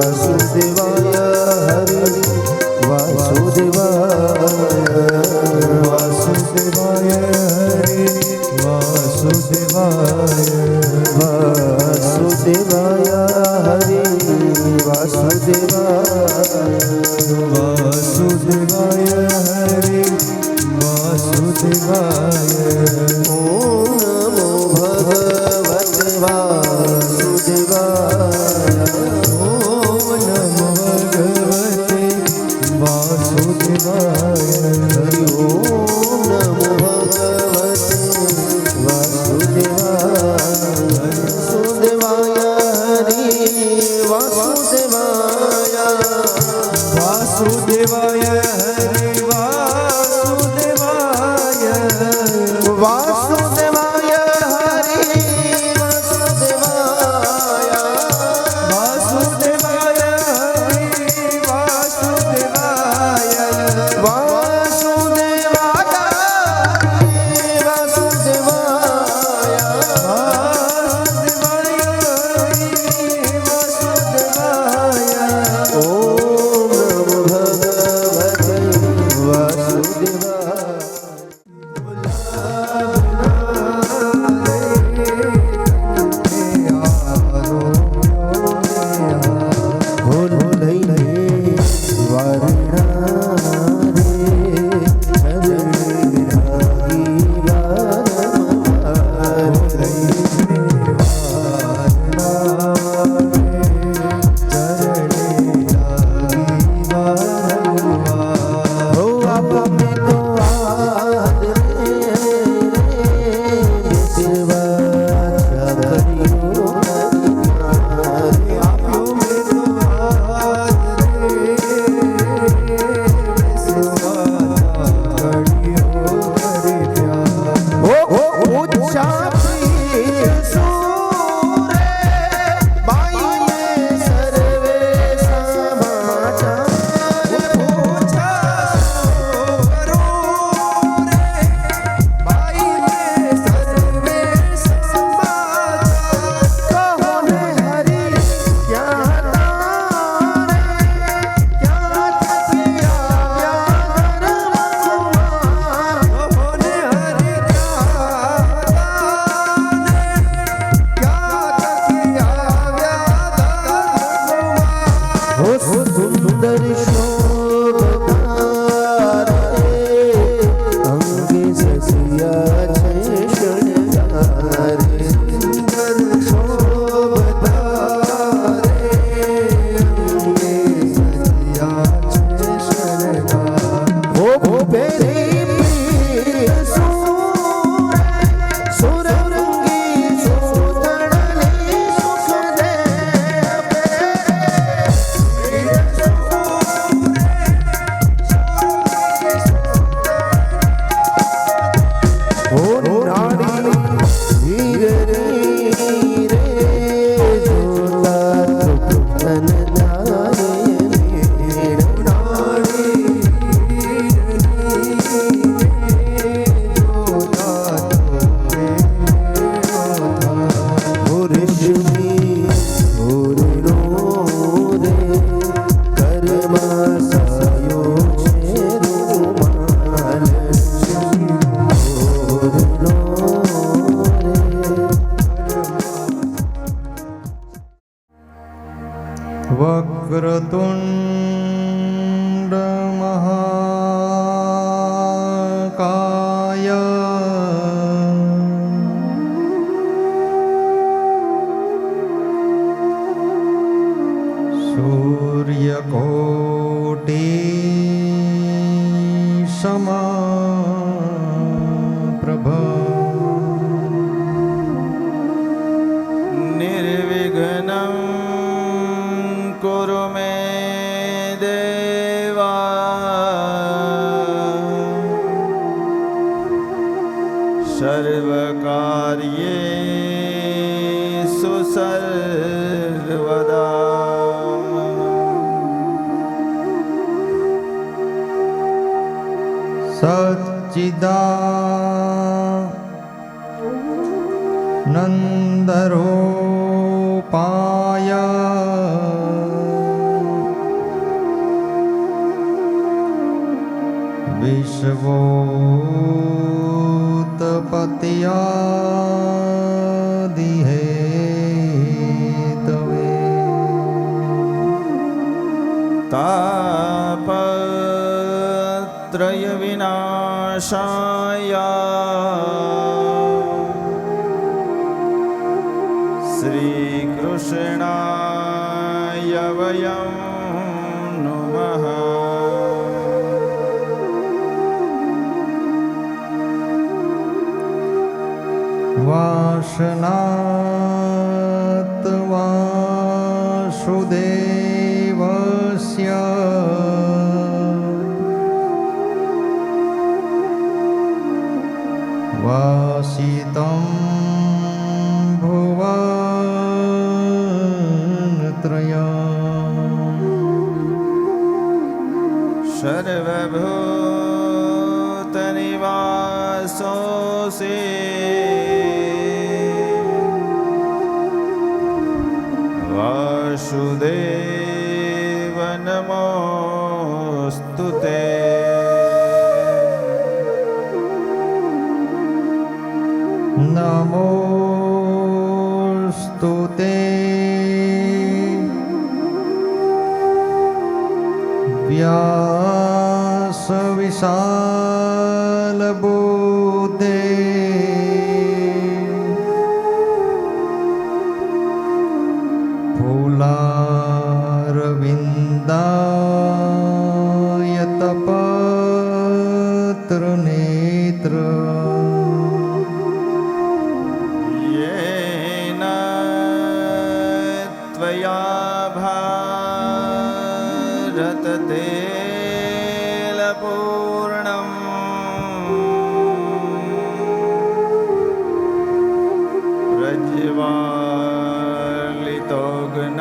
વાસુદેવાય હરિ વાસુદેવાય વાસુદેવાય હરિ વાસુદેવાય વાસુદેવાય હરિ વાસુદેવાય વાસુદેવાય હરિ વાસુદેવાય ઓમ નમો ભગવતે વાસુદેવાય ઓમ નમો ભગવતે વાસુદેવાય હરિ ઓમ નમો ભગવતે વાસુદેવાય વાસુદેવાય હરિ વાસુદેવાય વાસુદેવાય હરિ વાસુદેવાય વાસુદેવાય હરિ વાસુદેવાય વાસુદેવાય હરિ વાસુદેવાય વાસુદેવાય વાસુદેવાય ઓમ નમો ભગવતે વાસુદેવાય વક્રતુંડ મહાકાય સૂર્યકોટી સમપ્રભ નિર્વિઘ્નં કુરુ મે દેવા સર્વકાર્યેષુ સર્વદા સચ્ચિદાનંદરૂપાય विश्वोत्पत्त्यादिहेतवे तापत्रयविनाशाय श्रीकृष्णाय वयं नुमः। वासनात् वासुदेवस्य वासितं भुवनत्रयम् सर्वभूतनिवासोऽसि वासुदेव नमोऽस्तु ते। नमोऽस्तु ते व्यासविशालबुद्धे फूलारविन्दायतपत्रनेत्र येन त्वया भारततेलपूर्णम् प्रज्वालितो ज्ञानमया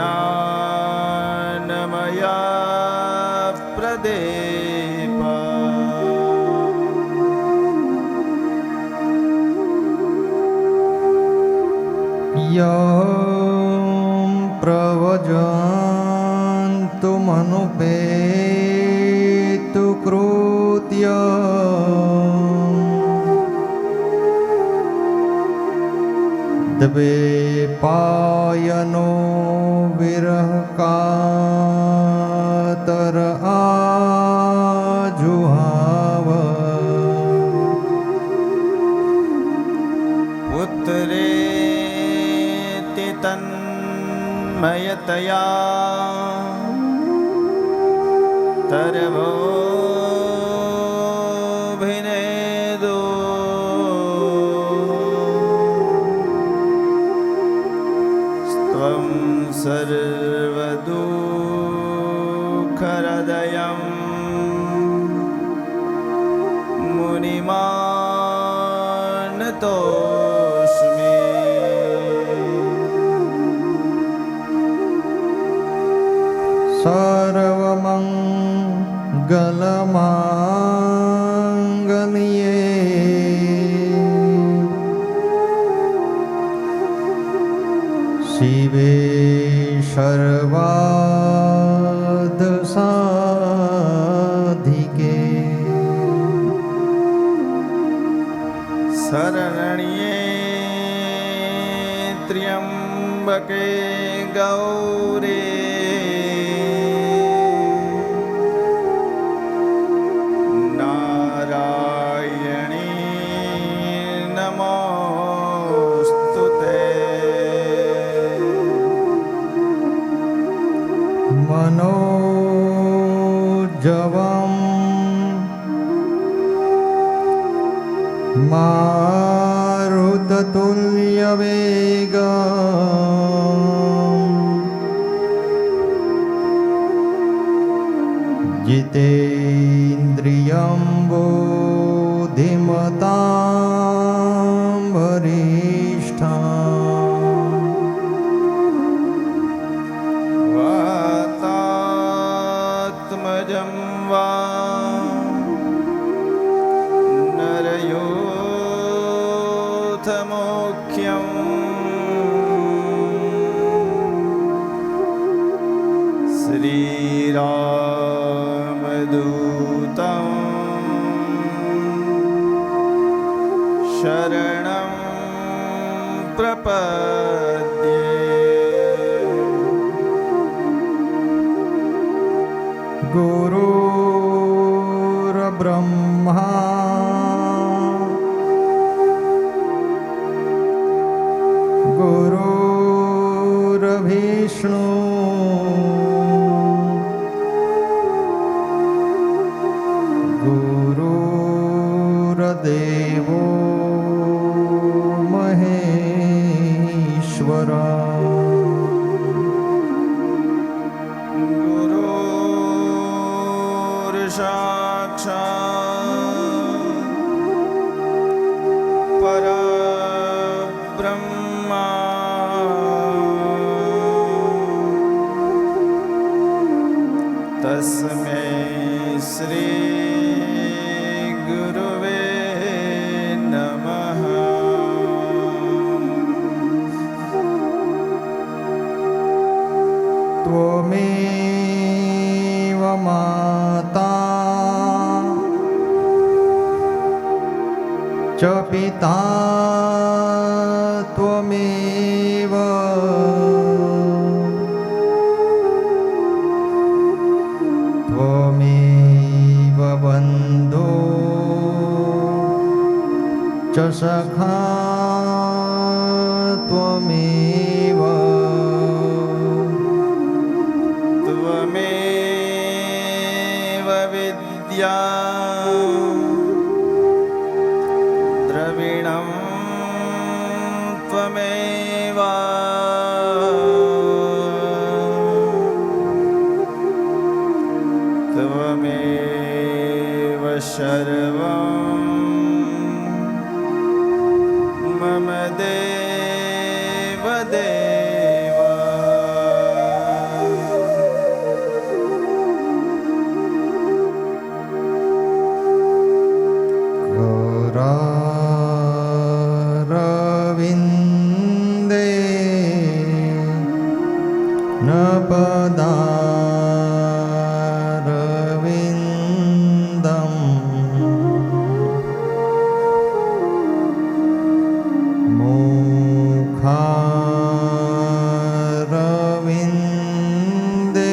प्रदीपः यं प्रवजन्तुमनुपेतु कृत्य द्वैपायनो विरहकातर आजुहाव पुत्रेति तन्मयतया तरवोऽभिनेदो त्वं सर्वदुःखहृदयं मुनिमानतोऽस्मि। सर्वमङ्गलमाङ्गल्ये शिवे सर्वार्थसाधिके शरण्ये त्र्यम्बके गौरी नारायणी नमोऽस्तु ते। मनोजवं मारुततुल्यवेगम् जितेन्द्रियं बुद्धिमतां वरिष्ठम् वातात्मजं वा नरयोथमुख्यं श्रीरामदूतं शरणं प्रपद्ये गुरुर्ब्रह्मा गुरुर्विष्णु गुरुर्देवो महेश्वरा साक्षात् परब्रह्मा तस्मै श्री गुरुवे नमः त्वमेव माता च पिता त्वमेव त्वमेव बन्धो च सखा त्वमेव त्वमेव विद्या द्रविणं त्वमेव त्वमेव सर्वं मम देव देव रविन्दे न पदारविन्दम् मुखारविन्दे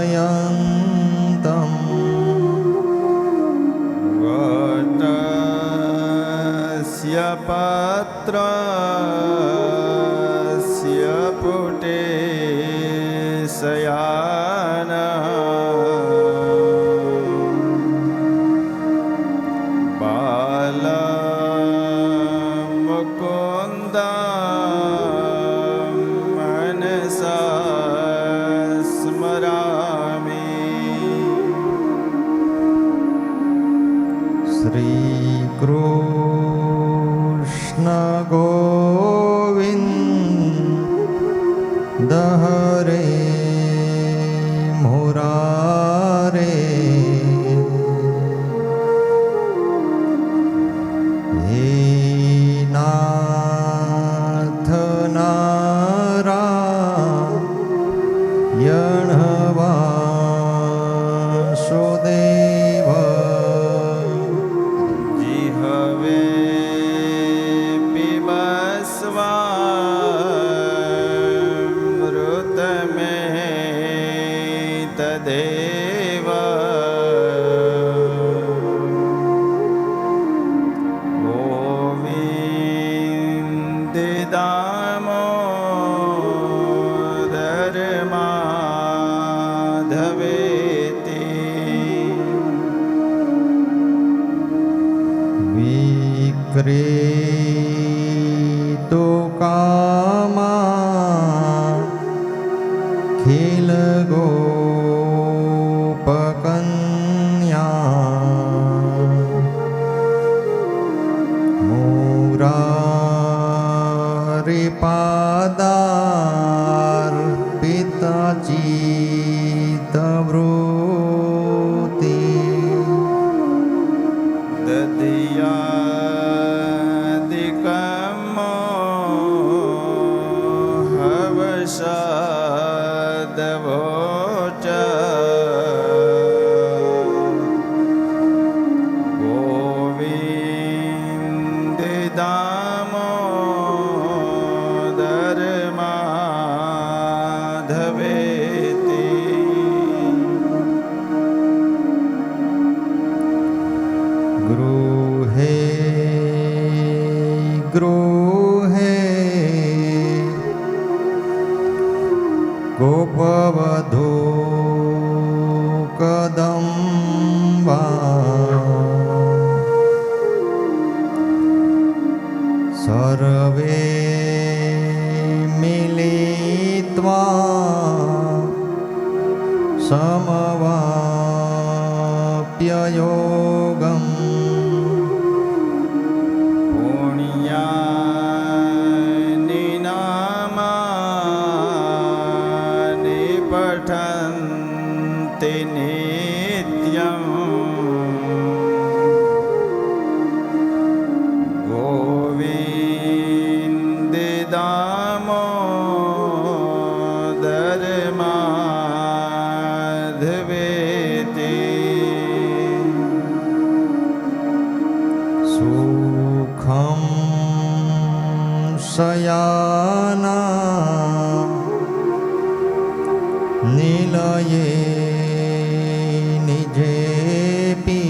विनिवेशयन्तम् वटस्य पत्रस्य पुटे शयानः बालमुकुन्द मनसा स्मरामि श्रीकृष्ण गोविन्द हरे मुरारे हे नाथ नारायण वासुदेव जिह्वे पिबस्वामृतमेतदेव गोविन्द माधवेति विक्रीतो कामा खिल गोपकन्या मुरारिपादार्पिता चित्तवृत्ति दधियादिकं हवसादवोच અવધૂ કદંબા સર્વે મિલિત્વા સમવાપ્ય યોગમ પુણ્યાનિ નામાનિ પઠન્તિ નિત્યં ગોવિંદ દામોદર માધવેતિ સુખમ શયાના નિલયે નિજેપી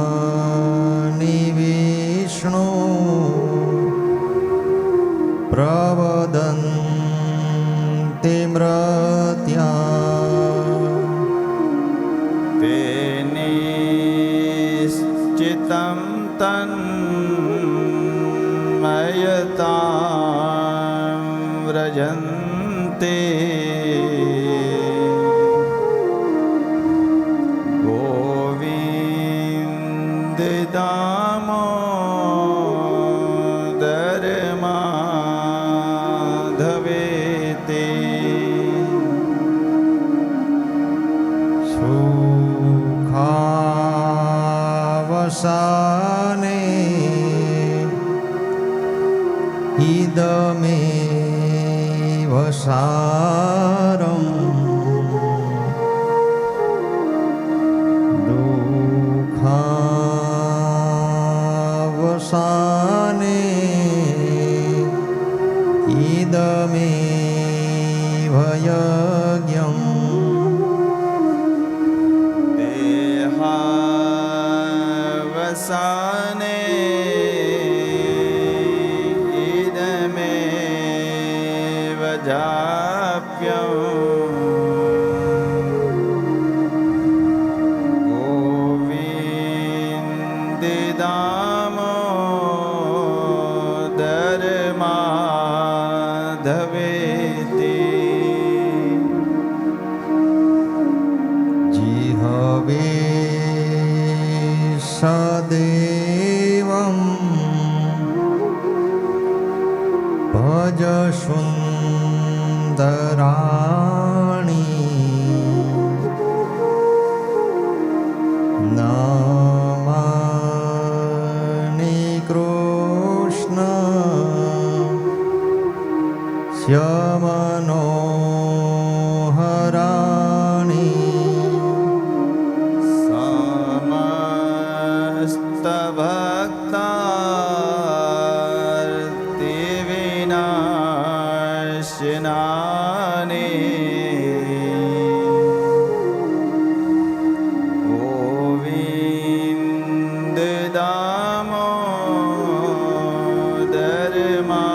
નામાનિ વિષ્ણુ પ્રવદન્તિ મૃત્યા તે નિશ્ચિतं તન્મયતાં વ્રજન્તે ગોવિંદ દામોદર માધવેતિ સુખાવસાને ઇદમેવ સારમ દુઃખાવસાને ઇદમેવ યજ્ઞમ દેહાવસાને ઇદમેવ જાપ્યં ગોવિંદ દામોદર માધવેતિ જીહવે સદેવં ભજ સુંદરાણી નામાનિ કૃષ્ણ શ્યમનોહરાણી સમસ્તભક્તાર્તિ વિનાશનાને ગોવિંદ દામોદર માધવેતિ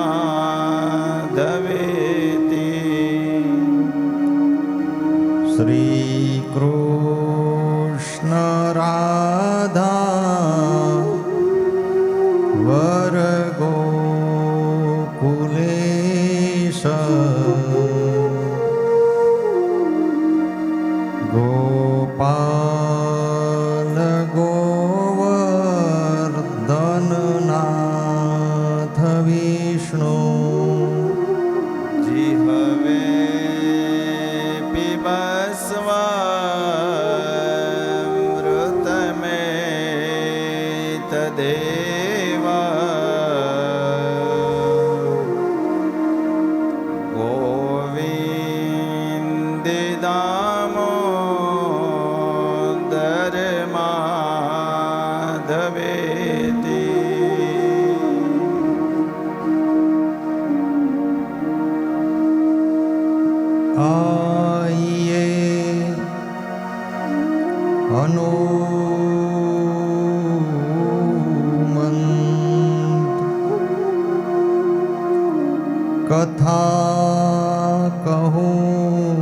શ્રી કૃષ્ણ રાધા વર ગોકુલેશ ગોપાલ ગોવર્ધનનાથ વિષ્ણુ જીહવે પિબસ્વામૃતમેતદેવ ગોવિંદ દામોદર માધવેતિ આયે હનુમંત કથા કહું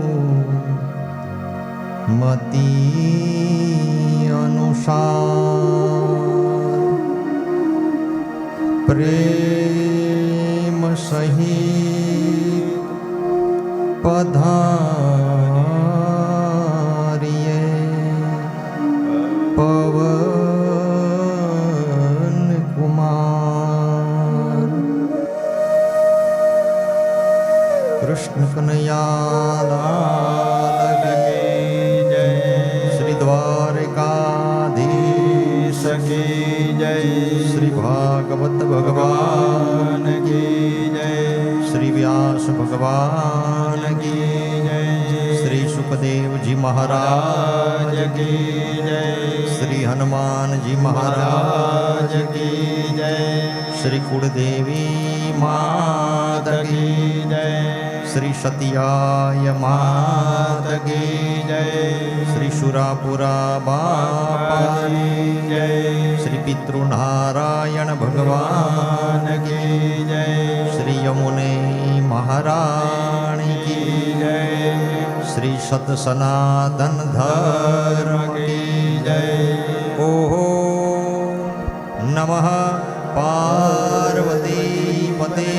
મતી અનુસાર પ્રેમ સહિત પધારીએ પવન કુમાર કૃષ્ણ કનૈયાલાલ કી જય. શ્રી દ્વારકાધીશ કી જય. શ્રી ભાગવત ભગવાન કી જય. શ્રી વ્યાસ ભગવાન કી જય. શ્રી સુખદેવજી મહારાજ કી જય. શ્રી હનુમાનજી મહારાજ કી જય. શ્રી કુળદેવી માત કી જય. શ્રી સતિયાય માત કી જય. શ્રી સુરાપુરા બાપાની જય. શ્રી પિતૃનારાયણ ભગવાન કી જય. શ્રી યમુને મહારાણી કી જય. શ્રી સત સનાતન ધર્મ કી જય. ઓહો નમઃ પાર્વતી પતે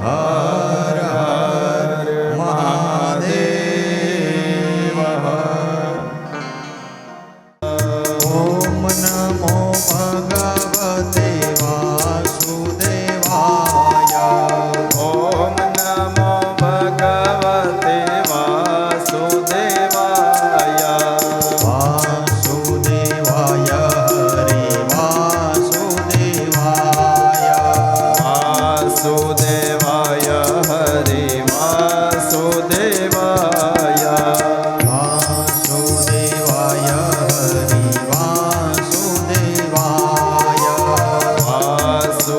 હર હર મહાદેવ. ઓમ નમો ભગવતે વાસુદેવાય. ઓમ નમો ભગવતે વાસુદેવાય. વાસુદેવાય હરે વાસુદેવાય. વાસુદેવાય હરે વાસુદેવાય. વાસુદેવાય હરિ વાસુદેવાય. વાસુદેવાય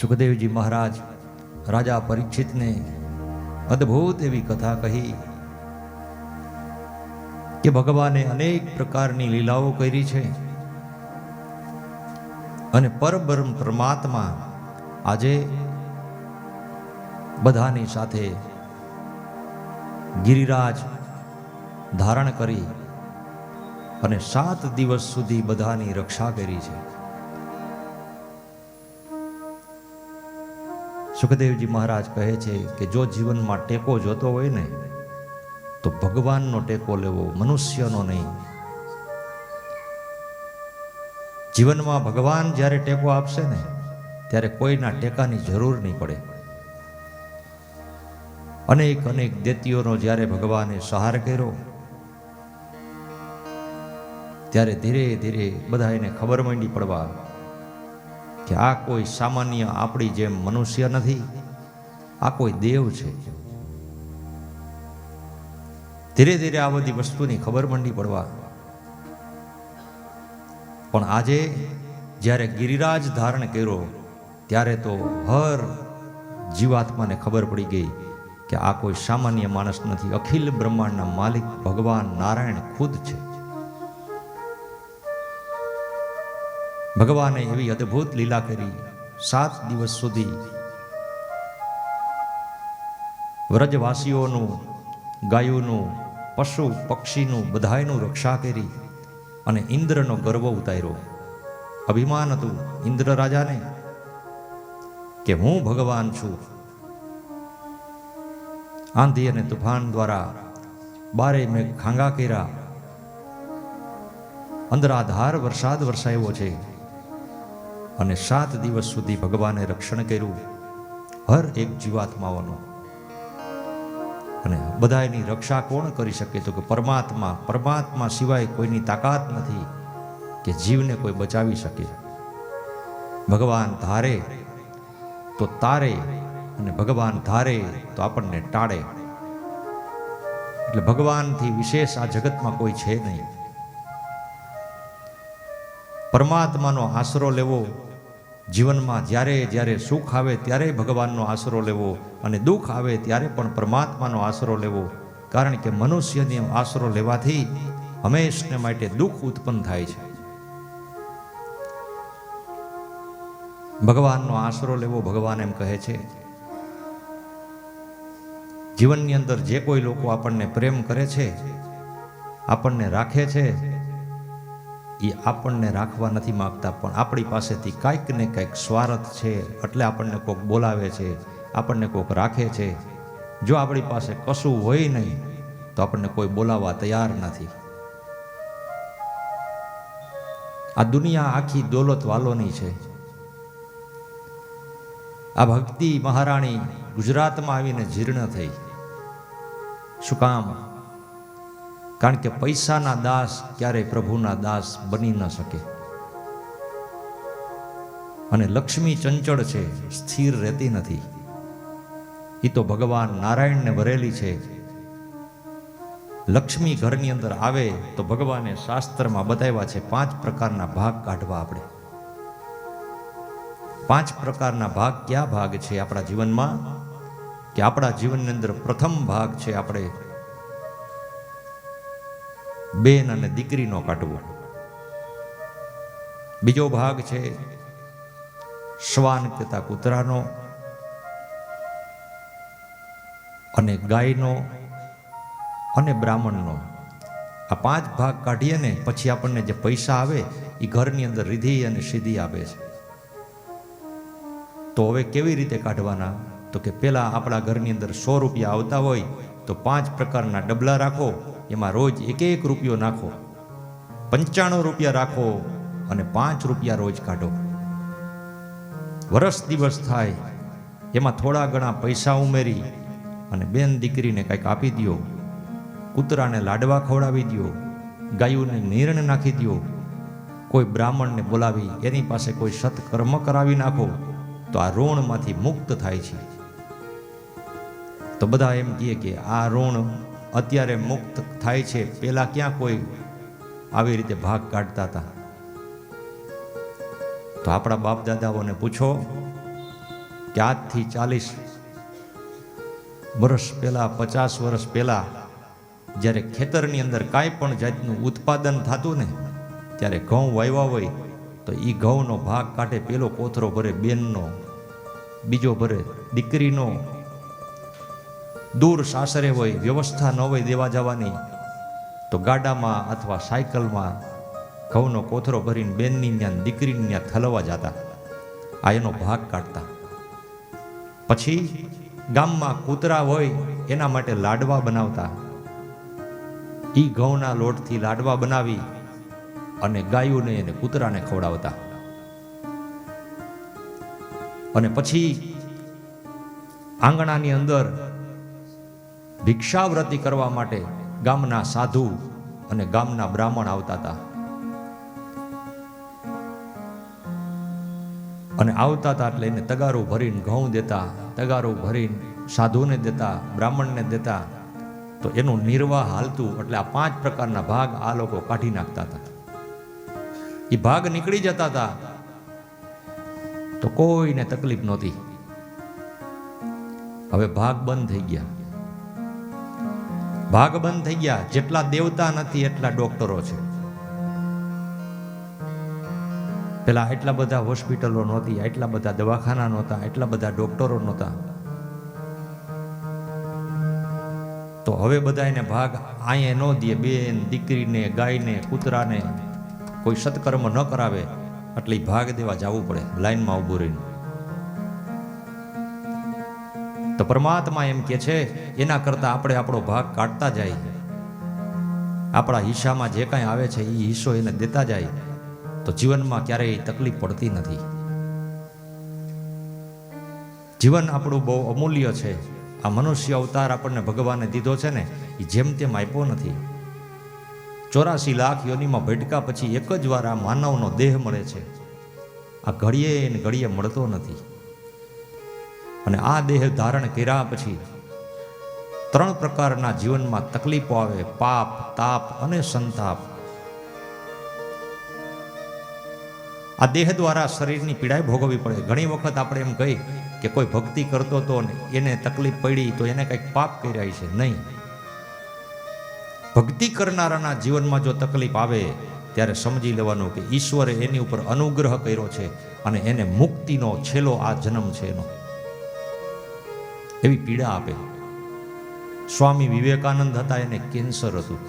સુખદેવજી મહારાજ રાજા પરીક્ષિતને અદ્ભુત એવી કથા કહી કે ભગવાને અનેક પ્રકારની લીલાઓ કરી છે અને પરબ્રહ્મ પરમાત્મા આજે બધાની સાથે ગિરિરાજ ધારણ કરી અને 7 દિવસ સુધી બધાની રક્ષા કરી છે. સુખદેવજી મહારાજ કહે છે કે જો જીવનમાં ટેકો જોતો હોય ને તો ભગવાનનો ટેકો લેવો, મનુષ્યનો નહીં. જીવનમાં ભગવાન જ્યારે ટેકો આપશે ને ત્યારે કોઈના ટેકાની જરૂર નહીં પડે. અનેક અનેક દૈત્યોનો જ્યારે ભગવાને સહાર કર્યો ત્યારે ધીરે ધીરે બધાને ખબર માંડી પડવા કે આ કોઈ સામાન્ય આપણી જેમ મનુષ્ય નથી, આ કોઈ દેવ છે. ધીરે ધીરે આ બધી વસ્તુની ખબર માંડી પડવા. પણ આજે જ્યારે ગિરિરાજ ધારણ કર્યો ત્યારે તો હર જીવાત્માને ખબર પડી ગઈ કે આ કોઈ સામાન્ય માણસ નથી, અખિલ બ્રહ્માંડના માલિક ભગવાન નારાયણ ખુદ છે. ભગવાને એવી અદ્ભુત લીલા કરી. 7 દિવસ સુધી વ્રજવાસીઓનું, ગાયોનું, પશુ પક્ષીનું બધાયનું રક્ષા કરી અને ઇન્દ્રનો ગર્વ ઉતાર્યો. અભિમાન હતું ઇન્દ્ર રાજાને કે હું ભગવાન છું. આંધી અને તુફાન દ્વારા 12 મેઘ ખાંગા કર્યા, અંધરાધાર વરસાદ વરસાવ્યો છે અને 7 દિવસ સુધી ભગવાને રક્ષણ કર્યું હર એક જીવાત્માઓનું. અને બધાની રક્ષા કોણ કરી શકે તો કે પરમાત્મા. પરમાત્મા સિવાય કોઈની તાકાત નથી કે જીવને કોઈ બચાવી શકે. ભગવાન ધારે તો તારે અને ભગવાન ધારે તો આપણને ટાળે. એટલે ભગવાનથી વિશેષ આ જગતમાં કોઈ છે નહીં. પરમાત્માનો આશરો લેવો. જીવનમાં જ્યારે જ્યારે સુખ આવે ત્યારે ભગવાનનો આશરો લેવો અને દુઃખ આવે ત્યારે પણ પરમાત્માનો આશરો લેવો. કારણ કે મનુષ્યને આશરો લેવાથી હંમેશને માટે દુઃખ ઉત્પન્ન થાય છે. ભગવાનનો આશરો લેવો. ભગવાન એમ કહે છે જીવનની અંદર જે કોઈ લોકો આપણને પ્રેમ કરે છે, આપણને રાખે છે, એ આપણને રાખવા નથી માંગતા, પણ આપણી પાસેથી કાંઈક ને કંઈક સ્વાર્થ છે એટલે આપણને કોઈક બોલાવે છે, આપણને કોઈક રાખે છે. જો આપણી પાસે કશું હોય નહીં તો આપણને કોઈ બોલાવવા તૈયાર નથી. આ દુનિયા આખી દોલત વાલોની છે. આ ભક્તિ મહારાણી ગુજરાતમાં આવીને જીર્ણ થઈ. શું કામ? કારણ કે પૈસાના દાસ ક્યારેય પ્રભુના દાસ બની ન શકે. અને લક્ષ્મી ચંચળ છે, સ્થિર રહેતી નથી. એ તો ભગવાન નારાયણને વરેલી છે. લક્ષ્મી ઘરની અંદર આવે તો ભગવાને શાસ્ત્રમાં બતાવ્યા છે 5 પ્રકારના ભાગ કાઢવા. આપણે 5 પ્રકારના ભાગ. કયા ભાગ છે આપણા જીવનમાં? કે આપણા જીવનની અંદર પ્રથમ ભાગ છે આપણે બેન અને દીકરીનો કાઢવો. બીજો ભાગ છે શ્વાન કહેતા કૂતરાનો અને ગાયનો અને બ્રાહ્મણનો. આ 5 ભાગ કાઢીએ ને પછી આપણને જે પૈસા આવે એ ઘરની અંદર રિધિ અને સિદ્ધિ આપે છે. તો હવે કેવી રીતે કાઢવાના? તો કે પેલા આપણા ઘરની અંદર 100 રૂપિયા આવતા હોય તો 5 પ્રકારના ડબલા રાખો, એમાં રોજ 1 રૂપિયો નાખો. 95 રૂપિયા રાખો અને 5 રૂપિયા રોજ કાઢો. વર્ષ દિવસ થાય એમાં થોડા ઘણા પૈસા ઉમેરી અને બેન દીકરીને કંઈક આપી દો, કૂતરાને લાડવા ખવડાવી દો, ગાયોને નીરણ નાખી દો, કોઈ બ્રાહ્મણને બોલાવી એની પાસે કોઈ સત્કર્મ કરાવી નાખો તો આ ઋણમાંથી મુક્ત થાય છે. તો બધા એમ કહે કે આ ઋણ અત્યારે મુક્ત થાય છે, પેલા ક્યાં કોઈ આવી રીતે ભાગ કાઢતા હતા? તો આપણા બાપ દાદાઓને પૂછો કે આજથી 40 વર્ષ પહેલા, 50 વર્ષ પહેલા જ્યારે ખેતરની અંદર કાંઈ પણ જાતનું ઉત્પાદન થતું ને, ત્યારે ઘઉં વાવ્યા હોય તો એ ઘઉંનો ભાગ કાઢે, પેલો કોથરો ભરે બેનનો, બીજો ભરે દીકરીનો. દૂર સાસરે હોય, વ્યવસ્થા ન હોય દેવા જવાની, તો ગાડામાં અથવા સાયકલમાં ઘઉંનો કોથરો ભરીને બેનની ત્યાં, દીકરીની ત્યાં થલવા જતા. આ એનો ભાગ કાઢતા. પછી ગામમાં કૂતરા હોય એના માટે લાડવા બનાવતા. એ ઘઉંના લોટથી લાડવા બનાવી અને ગાયોને અને કૂતરાને ખવડાવતા. અને પછી આંગણાની અંદર ભિક્ષાવ્રતી કરવા માટે ગામના સાધુ અને ગામના બ્રાહ્મણ આવતા હતા. અને આવતા હતા એટલે એને તગારું ભરીને ઘઉં દેતા, તગારું ભરીને સાધુને દેતા, બ્રાહ્મણને દેતા. તો એનું નિર્વાહ હાલતું. એટલે આ 5 પ્રકારના ભાગ આ લોકો કાઢી નાખતા હતા. એ ભાગ નીકળી જતા હતા તો કોઈને તકલીફ નહોતી. હવે ભાગ બંધ થઈ ગયા. ભાગ બંધ થઈ ગયા. જેટલા દેવતા નથી એટલા ડોક્ટરો છે. પેલા એટલા બધા હોસ્પિટલો નહોતી, એટલા બધા દવાખાના નહોતા, એટલા બધા ડોક્ટરો નહોતા. તો હવે બધાને ભાગ અહીંયા ન દે. બેન, દીકરીને, ગાયને, કૂતરાને કોઈ સત્કર્મ ન કરાવે એટલે ભાગ દેવા જવું પડે લાઈનમાં ઊભું રહીને. તો પરમાત્મા એમ કે છે એના કરતા આપણે આપણો ભાગ કાઢતા જાય. આપણા હિસ્સામાં જે કાંઈ આવે છે એ હિસ્સો એને દેતા જાય તો જીવનમાં ક્યારેય તકલીફ પડતી નથી. જીવન આપણું બહુ અમૂલ્ય છે. આ મનુષ્ય અવતાર આપણને ભગવાને દીધો છે ને, એ જેમ તેમ આપ્યો નથી. 84 લાખ યોનિમાં ભટકા પછી એક જ વાર આ માનવનો દેહ મળે છે. આ ઘડીએ ને ઘડીએ મળતો નથી. અને આ દેહ ધારણ કર્યા પછી 3 પ્રકારના જીવનમાં તકલીફો આવે: પાપ, તાપ અને સંતાપ. આ દેહ દ્વારા શરીરની પીડાઈ ભોગવવી પડે. ઘણી વખત આપણે એમ કહી કે કોઈ ભક્તિ કરતો હતો ને એને તકલીફ પડી તો એને કંઈક પાપ કર્યા છે. નહીં. ભક્તિ કરનારાના જીવનમાં જો તકલીફ આવે ત્યારે સમજી લેવાનું કે ઈશ્વરે એની ઉપર અનુગ્રહ કર્યો છે અને એને મુક્તિનો છેલ્લો આ જન્મ છે એનો. એવી પીડા આપે. સ્વામી વિવેકાનંદ હતા, એને કેન્સર હતું,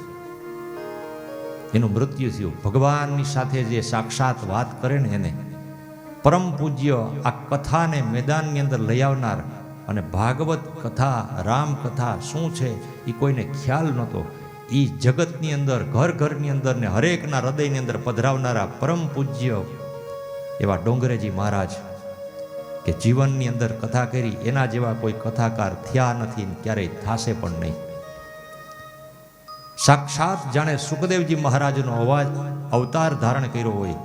એનું મૃત્યુ થયું. ભગવાનની સાથે જે સાક્ષાત વાત કરે ને એને પરમ પૂજ્ય આ કથાને મેદાનની અંદર લઈ આવનાર, અને ભાગવત કથા, રામ કથા શું છે એ કોઈને ખ્યાલ નહોતો. એ જગતની અંદર, ઘર ઘરની અંદર ને હરેકના હૃદયની અંદર પધરાવનારા પરમ પૂજ્ય એવા ડોંગરેજી મહારાજ, કે જીવનની અંદર કથા કરી એના જેવા કોઈ કથાકાર થયા નથી, ક્યારેય થશે પણ નહીં. સાક્ષાત જાણે સુખદેવજી મહારાજનો અવતાર ધારણ કર્યો હોય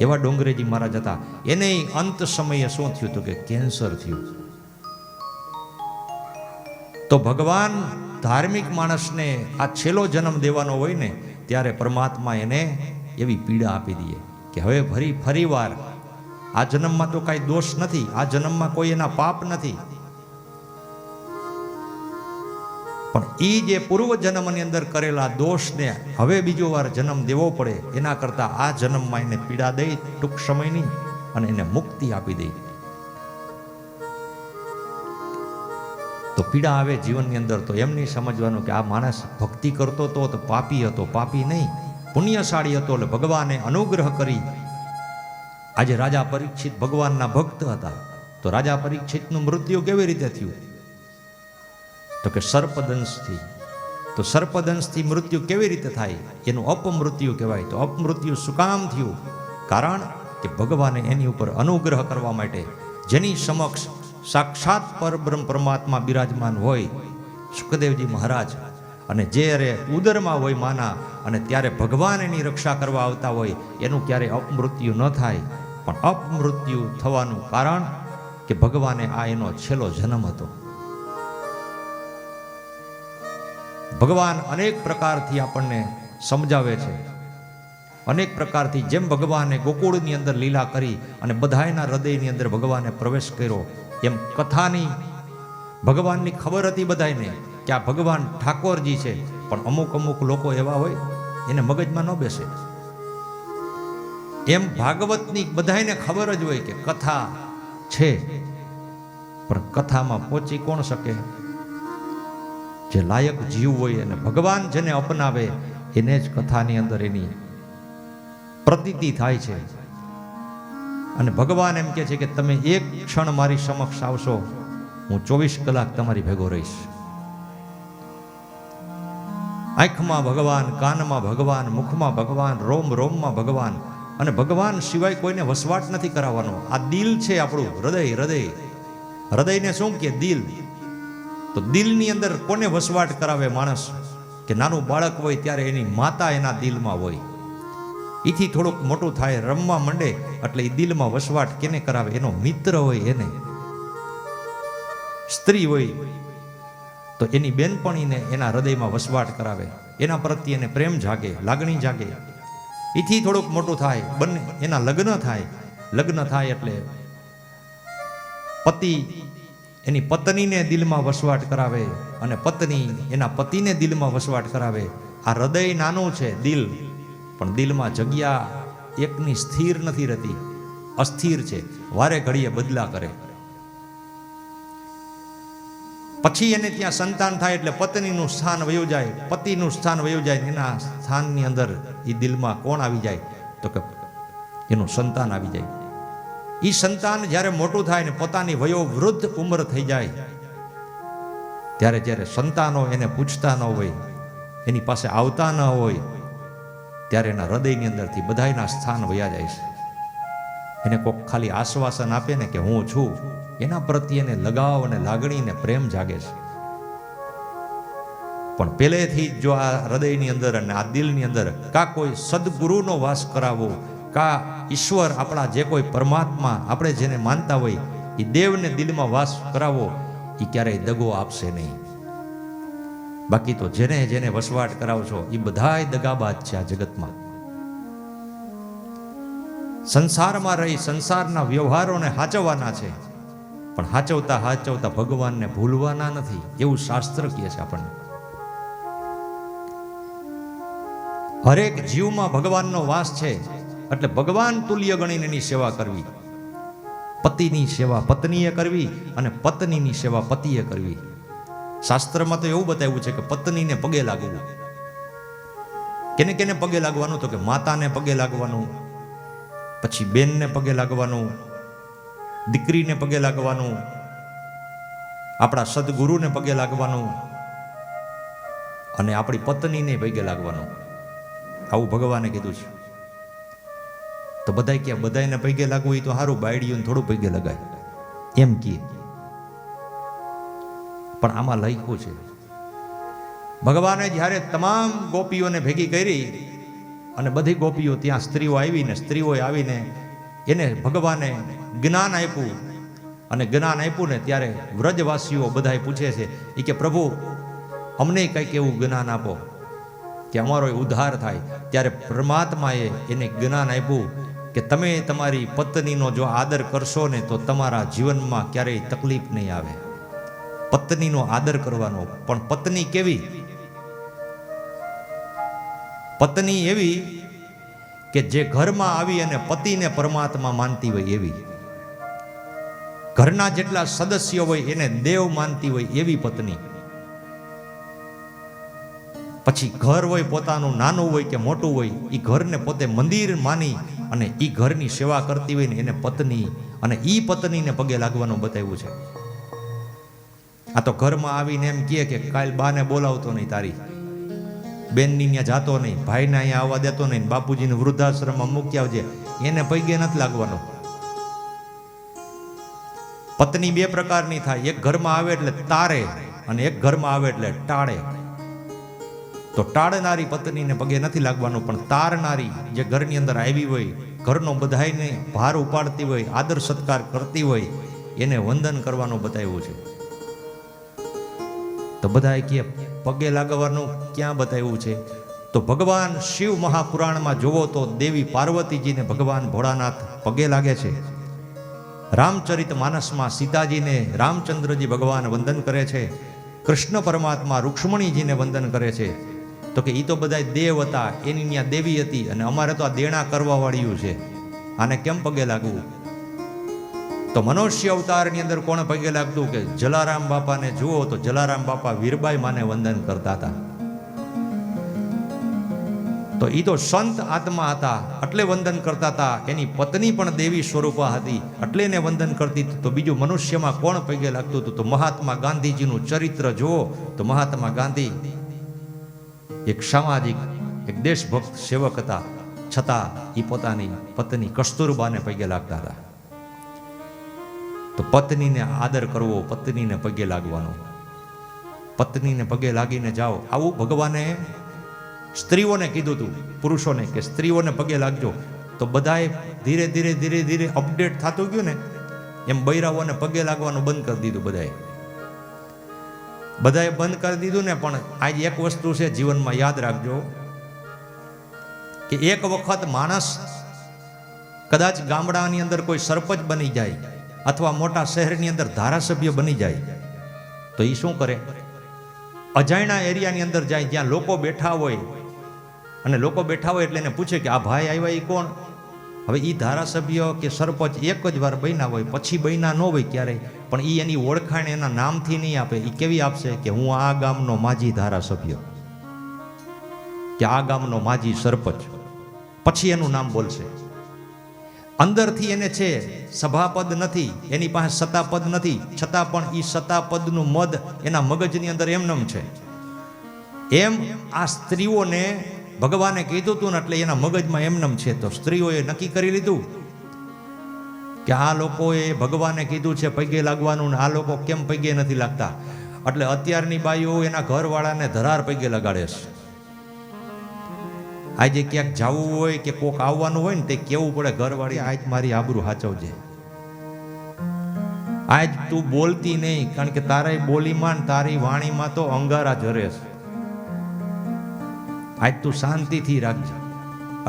એવા ડોંગરેજી મહારાજ હતા. એને અંત સમયે શું થયું હતું કે કેન્સર થયું. તો ભગવાન ધાર્મિક માણસને આ છેલ્લો જન્મ દેવાનો હોય ને ત્યારે પરમાત્મા એને એવી પીડા આપી દે કે હવે ફરી વાર આ જન્મમાં તો કાંઈ દોષ નથી, આ જન્મમાં કોઈ એના પાપ નથી, પણ એ જે પૂર્વ જન્મની અંદર કરેલા દોષને હવે બીજો વાર જન્મ દેવો પડે એના કરતા આ જન્મમાં એને પીડા દઈ ટૂંક સમયની અને એને મુક્તિ આપી દઈ. તો પીડા આવે જીવનની અંદર તો એમ નહીં સમજવાનું કે આ માણસ ભક્તિ કરતો હતો તો પાપી હતો. પાપી નહીં, પુણ્યશાળી હતો એટલે ભગવાને અનુગ્રહ કરી. આજે રાજા પરીક્ષિત ભગવાનના ભક્ત હતા. તો રાજા પરીક્ષિતનું મૃત્યુ કેવી રીતે થયું? તો કે સર્પદંશથી. તો સર્પદંશથી મૃત્યુ કેવી રીતે થાય? એનું અપમૃત્યુ કહેવાય. તો અપમૃત્યુ શું કામ થયું? કારણ કે ભગવાને એની ઉપર અનુગ્રહ કરવા માટે, જેની સમક્ષ સાક્ષાત પરબ્રહ્મ પરમાત્મા બિરાજમાન હોય સુખદેવજી મહારાજ, અને જ્યારે ઉદરમાં હોય માના, અને ત્યારે ભગવાન એની રક્ષા કરવા આવતા હોય, એનું ક્યારેય અપમૃત્યુ ન થાય. પણ અપમૃત્યુ થવાનું કારણ કે ભગવાને આ એનો છેલ્લો જન્મ હતો. ભગવાન અનેક પ્રકારથી આપણને સમજાવે છે. અનેક પ્રકારથી, જેમ ભગવાને ગોકુળની અંદર લીલા કરી અને બધાયના હૃદયની અંદર ભગવાને પ્રવેશ કર્યો, એમ કથાની ભગવાનની ખબર હતી બધાને કે આ ભગવાન ઠાકોરજી છે, પણ અમુક અમુક લોકો એવા હોય એને મગજમાં ન બેસે. એમ ભાગવતની બધાને ખબર જ હોય કે કથા છે, પણ કથામાં પહોંચી કોણ શકે? જે લાયક જીવ હોય અને ભગવાન જેને અપનાવે એને જ કથાની અંદર એની પ્રતીતિ થાય છે. અને ભગવાન એમ કહે છે કે તમે એક ક્ષણ મારી સમક્ષ આવશો, હું 24 કલાક તમારી ભેગો રહીશ. આંખમાં ભગવાન, કાનમાં ભગવાન, મુખમાં ભગવાન, રોમ રોમમાં ભગવાન. અને ભગવાન સિવાય કોઈને વસવાટ નથી કરાવવાનો. આ દિલ છે આપણું, હૃદય. હૃદયને શું કે? દિલ. તો દિલની અંદર કોને વસવાટ કરાવે માણસ? કે નાનું બાળક હોય ત્યારે એની માતા એના દિલમાં હોય. એથી થોડુંક મોટું થાય, રમવા માંડે એટલે એ દિલમાં વસવાટ કેને કરાવે? એનો મિત્ર હોય એને. સ્ત્રી હોય તો એની બેનપણીને એના હૃદયમાં વસવાટ કરાવે, એના પ્રત્યે એને પ્રેમ જાગે, લાગણી જાગે. એથી થોડુંક મોટું થાય, બંને એના લગ્ન થાય એટલે પતિ એની પત્નીને દિલમાં વસવાટ કરાવે અને પત્ની એના પતિને દિલમાં વસવાટ કરાવે. આ હૃદય નાનું છે, દિલ, પણ દિલમાં જગ્યા એકની સ્થિર નથી રહેતી, અસ્થિર છે, વારે ઘડીએ બદલા કરે. પછી એને ત્યાં સંતાન થાય એટલે પત્નીનું સ્થાન વયું જાય, પતિનું સ્થાન વયું જાય. એના સ્થાનની અંદર એ દિલમાં કોણ આવી જાય? તો કે એનું સંતાન આવી જાય. એ સંતાન જ્યારે મોટું થાય ને પોતાની વયોવૃદ્ધ ઉંમર થઈ જાય ત્યારે જ્યારે સંતાનો એને પૂછતા ન હોય, એની પાસે આવતા ન હોય, ત્યારે એના હૃદયની અંદરથી બધાયના સ્થાન વયા જાય છે. એને કોક ખાલી આશ્વાસન આપે ને કે હું છું, એના પ્રત્યે એને લગાવ અને લાગણી ને પ્રેમ જાગે છે. પણ પહેલેથી જ જો આ હૃદયની અંદર અને આ દિલની અંદર કા કોઈ સદગુરુનો વાસ કરાવવો, કા ઈશ્વર આપણા જે કોઈ પરમાત્મા આપણે જેને માનતા હોય એ દેવને દિલમાં વાસ કરાવો, એ ક્યારેય દગો આપશે નહીં. બાકી તો જેને જેને વસવાટ કરાવશો એ બધાય દગાબાજ છે આ જગતમાં. સંસારમાં રહી સંસારના વ્યવહારોને હાચવવાના છે, પણ હાચવતા ભગવાનને ભૂલવાના નથી, એવું શાસ્ત્ર કહે છે આપણને. હરેક જીવમાં ભગવાનનો વાસ છે, એટલે ભગવાન તુલ્ય ગણીને એની સેવા કરવી. પતિની સેવા પત્નીએ કરવી અને પત્નીની સેવા પતિએ કરવી. શાસ્ત્રમાં તો એવું બતાવ્યું છે કે પત્નીને પગે લાગવું. કેને કેને પગે લાગવાનું? તો કે માતાને પગે લાગવાનું, પછી બેનને પગે લાગવાનું, દીકરીને પગે લાગવાનું, આપણા સદગુરુને પગે લાગવાનું અને આપણી પત્નીને પગે લાગવાનું. આવું ભગવાને કીધું છે. તો બધાય કે બધાને પગે લાગવું એ તો સારું, બાયડીઓને થોડું પગે લગાય એમ કહે. પણ આમાં લખ્યું છે ભગવાને જ્યારે તમામ ગોપીઓને ભેગી કરી અને બધી ગોપીઓ ત્યાં સ્ત્રીઓએ આવીને એને ભગવાને જ્ઞાન આપ્યું. અને જ્ઞાન આપ્યું ને ત્યારે વ્રજવાસીઓ બધાએ પૂછે છે એ કે પ્રભુ અમને કંઈક એવું જ્ઞાન આપો કે અમારો ઉદ્ધાર થાય. ત્યારે પરમાત્માએ એને જ્ઞાન આપ્યું કે તમે તમારી પત્નીનો જો આદર કરશો ને તો તમારા જીવનમાં ક્યારેય તકલીફ નહીં આવે. પત્નીનો આદર કરવાનો. પણ પત્ની કેવી? પત્ની એવી કે જે ઘરમાં આવી અને પતિને પરમાત્મા માનતી હોય એવી, ઘરના જેટલા સદસ્યો હોય એને દેવ માનતી હોય એવી પત્ની. પછી ઘર હોય પોતાનું નાનું હોય કે મોટું હોય, એ ઘરને પોતે મંદિર માની અને એ ઘરની સેવા કરતી હોય ને એને પત્ની, અને એ પત્નીને પગે લાગવાનું બતાવ્યું છે. આ તો ઘરમાં આવીને એમ કહે કે કાલ બાને બોલાવતો નહીં, તારી બેનની ત્યાં જાતો નહીં, ભાઈને અહીંયા આવવા દેતો નહીં, બાપુજીને વૃદ્ધાશ્રમમાં મૂકી આવજે, એને પગે નથી લાગવાનો. પત્ની બે પ્રકારની થાય, એક ઘરમાં આવે એટલે તારે અને એક ઘરમાં આવે એટલે ટાળે. તો ટાળનારી પત્નીને પગે નથી લાગવાનું, પણ તારનારી જે ઘરની અંદર આવી હોય, ઘરનો બધાયને ભાર ઉપાડતી હોય, આદર સત્કાર કરતી હોય, એને વંદન કરવાનું બતાવ્યું છે. તો બધાએ કે પગે લાગવાનું ક્યાં બતાવ્યું છે? તો ભગવાન શિવ મહાપુરાણમાં જોવો તો દેવી પાર્વતીજીને ભગવાન ભોળાનાથ પગે લાગે છે. રામચરિત માનસમાં સીતાજીને રામચંદ્રજી ભગવાન વંદન કરે છે, કૃષ્ણ પરમાત્મા રૂક્ષ્મણીજીને વંદન કરે છે. તો કે એ તો બધા દેવ હતા, એની ત્યાં દેવી હતી, અને અમારે તો આ દેણા કરવા વાળ્યું છે, આને કેમ પગે લાગવું? તો મનુષ્ય અવતારની અંદર કોણ પગે લાગતું? કે જલારામ બાપાને જુઓ તો જલારામ બાપા વીરબાઈ માને વંદન કરતા હતા. તો એ તો સંત આત્મા હતા એટલે વંદન કરતા હતા. એની પત્ની પણ દેવી સ્વરૂપા હતી એટલે એને વંદન કરતી. તો બીજું મનુષ્યમાં કોણ પગે લાગતું હતું? તો મહાત્મા ગાંધીજીનું ચરિત્ર જુઓ તો મહાત્મા ગાંધી એક સામાજિક, એક દેશભક્ત સેવક હતા, છતાં એ પોતાની પત્ની કસ્તુરબાને પગે લાગતા હતા. તો પત્નીને આદર કરવો, પત્નીને પગે લાગવાનો, પત્નીને પગે લાગીને જાઓ. આવું ભગવાને સ્ત્રીઓને કીધું હતું, પુરુષોને, કે સ્ત્રીઓને પગે લાગજો. તો બધાએ ધીરે ધીરે ધીરે ધીરે અપડેટ થતું ગયું ને, એમ બૈરાઓને પગે લાગવાનું બંધ કરી દીધું. બધાએ બંધ કરી દીધું ને. પણ આજ એક વસ્તુ છે જીવનમાં, યાદ રાખજો કે એક વખત માણસ કદાચ ગામડાની અંદર કોઈ સરપંચ બની જાય અથવા મોટા શહેરની અંદર ધારાસભ્ય બની જાય તો એ શું કરે? અજાણ્યા એરિયાની અંદર જાય જ્યાં લોકો બેઠા હોય, અને લોકો બેઠા હોય એટલે એને પૂછે કે આ ભાઈ આવ્યા એ કોણ? હવે એ ધારાસભ્ય કે સરપંચ એક જ વાર બન્યા હોય, પછી બન્યા ન હોય ક્યારેય, પણ એ એની ઓળખાણ એના નામથી નહીં આપે. એ કેવી આપશે? કે હું આ ગામનો માજી ધારાસભ્ય, કે આ ગામનો માજી સરપંચ, પછી એનું નામ બોલશે. અંદરથી એને છે સભાપદ નથી, એની પાસે સત્તાપદ નથી, છતાં પણ એ સત્તાપદનું મદ એના મગજની અંદર એમનેમ છે. એમ આ સ્ત્રીઓને ભગવાને કીધું હતું ને એટલે એના મગજમાં એમનેમ છે. તો સ્ત્રીઓએ નક્કી કરી લીધું કે આ લોકોએ ભગવાને કીધું છે પગે લાગવાનું, ને આ લોકો કેમ પગે નથી લાગતા? એટલે અત્યારની બાઈઓ એના ઘરવાળાને ધરાર પગે લગાડે છે. આજે ક્યાંક જવું હોય કે કોક આવવાનું હોય ને તે કેવું પડે ઘરવાળી, આજ મારી આબરૂ હાચવજે, આજ તું બોલતી નહીં, કારણ કે તારી બોલીમાં તારી વાણીમાં તો અંગારા જરે છે, આજ તું શાંતિથી રાખજે.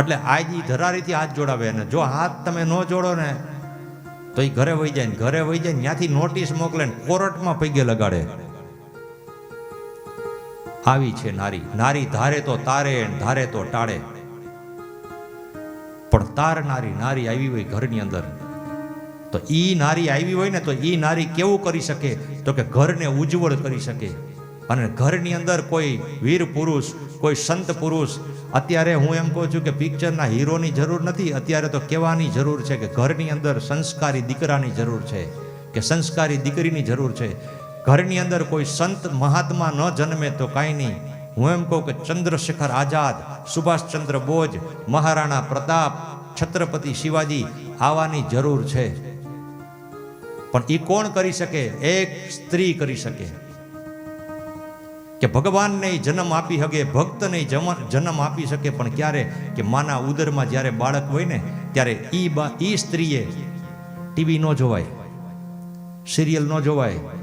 એટલે આજ ઈ ધરારીથી હાથ જોડાવે, અને જો હાથ તમે ન જોડો ને તો એ ઘરે વહી જાય, ને ઘરે વહી જાય ત્યાંથી નોટિસ મોકલે ને કોર્ટમાં પગે લગાડે. આવી છે નારી. નારી ધારે તો તારે, ધારે તો ટાળે. પણ તારનારી નારી આવી હોય ઘરની અંદર, તો ઈ નારી આવી હોય ને તો ઈ નારી કેવું કરી શકે? તો કે ઘરને ઉજ્જવળ કરી શકે. અને ઘરની અંદર કોઈ વીર પુરુષ, કોઈ સંત પુરુષ, અત્યારે હું એમ કહું છું કે પિક્ચરના હીરોની જરૂર નથી, અત્યારે તો કહેવાની જરૂર છે કે ઘરની અંદર સંસ્કારી દીકરાની જરૂર છે, કે સંસ્કારી દીકરીની જરૂર છે. ઘરની અંદર કોઈ સંત મહાત્મા ન જન્મે તો કાંઈ નહીં. હું એમ કહું કે ચંદ્રશેખર આઝાદ, સુભાષચંદ્ર બોઝ, મહારાણા પ્રતાપ, છત્રપતિ શિવાજી આવાની જરૂર છે. પણ એ કોણ કરી શકે? એક સ્ત્રી કરી શકે. કે ભગવાનને જન્મ આપી શકે, ભક્તને જન્મ આપી શકે. પણ ક્યારે? કે માના ઉદરમાં જ્યારે બાળક હોય ને ત્યારે ઈ સ્ત્રીએ ટીવી ન જોવાય, સિરિયલ ન જોવાય,